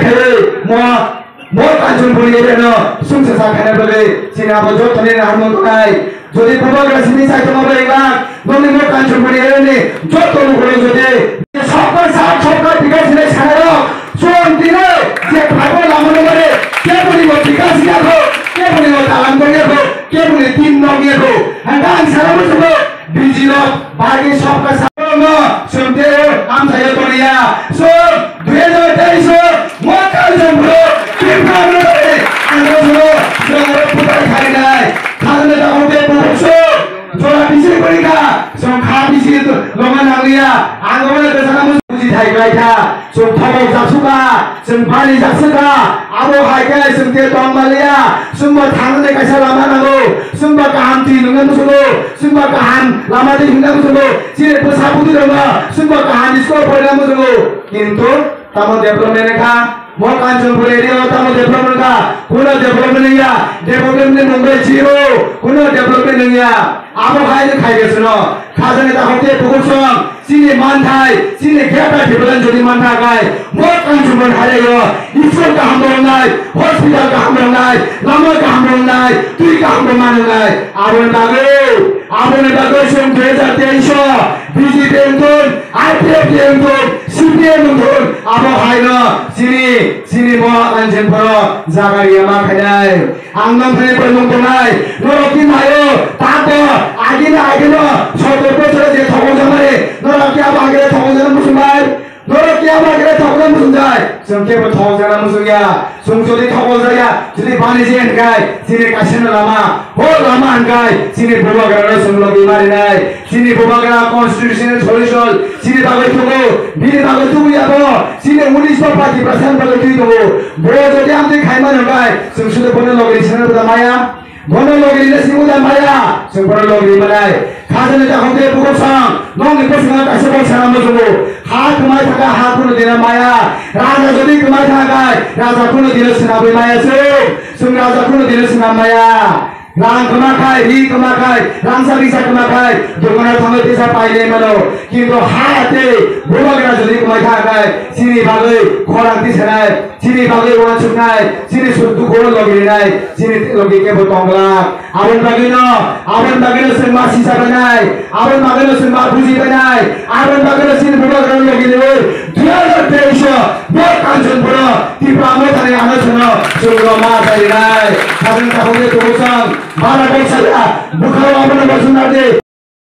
khai mo Kanchanpuri no sungsa sakhane bole sina bo jotone harmon kai jodi purbagra sini sai tomaba ega noni mo Kanchanpuri ne jotono holo jodi সরকার সাথ সরকার বিকাশ দিলে ছাড়াও চোন দিলে যে ভাগো লামনে করে কে বলিব বিকাশ দিয়াবো কে বলিব তালাম করিয়াবো কে বলি তিন নগিয়াবো হাঙ্গান সারাবো সব বিজিলো বাকি সরকার সারানো শুনতে আমসায় করিয়া সো 2023 মো Kanchanpuri কিভাবে আন্দোলন জোরে পুরাই খাই নাই খালে দাওতে পৌঁছো জোড়া বিজয় করিকা সংখ্যা বিজয় লঙ্গা নালিয়া আন্দোলনে বেসানা বুঝি থাই গাইতা সং থাবো জাসুকা সং ফানি জাসুকা আবো হাইকাই সংতে দংমালিয়া সুমবা থাংনে কাইসা লামা নাগো সুমবা কাহামতি নঙ্গা মুসুলো সুমবা কাহাম লামাদি হিংনা মুসুলো সিরে বসাবুদি রঙ্গা সুমবা কাহাম ইসকো পয়লা মুসুলো কিন্তু তামো ডেভেলপমেন্ট রেখা mo Kanchanpuri area tamo development ka kuno development नहीं है development ने मुंबई zero kuno development नहीं है abo khai gesno khajane ta hote pugusong sini manthai sini geta development jodi mantha kai mo Kanchanpuri hare yo school ka hamrong nai hospital ka hamrong nai lama ka hamrong nai tui ka hamrong man nai abone bago song 2023 BJP entun IPF entun CPM entun abo haino sini mo Kanchanpuri jagariya ma khainai angnom phane polong tonai noroki mayo tato agino sotor bechore je thogol jamare noroki abagere thogol jana musumai noroki abagere thogol musumjai songke bo thogol jana musumya song jodi thogol jaya jodi bani je engai sini kasina lama ho lama engai sini bobagara songlogi mari nai sini bobagara constitutional solution sini bagai tugo bini bagai tugo yabo sini 19% bagai tugo bo jodi amte khaima engai song sude bone logi sina damaya bono logi ne simu damaya song bono logi manai khajane ta hote pugosang nong ipasna kaise bo sana mojugo হাত কমাই থাকা হাত কোনো দিনা মায়া রাজা যদি কমাই থাকায় রাজা কোনো দিনা সিনা বই মায়া সুং রাজা কোনো দিনা সিনা মায়া রাং কমাখায় রি কমাখায় রাংসা রিসা কমাখায় দোকানে থামে তেসা পাইলে মানো কিন্তু হাতে ভোগরা যদি কমাই থাকায় সিনি ভাগে খরাক দিছে নাই সিনি ভাগে ওনা ছুকনাই সিনি সুদু কোন লগি নাই সিনি লগি কে বতংলা আবন বাগিনো সিং মা সিসা বানাই আবন বাগিনো সিং মা বুঝি বানাই আবন বাগিনো সিং ভোগরা লগি লে 2023 mo Kanchanpuri tipra mo thane amochona sungro ma thai nai tharin ta hoye to sang mara kai sala bukhara abona basuna de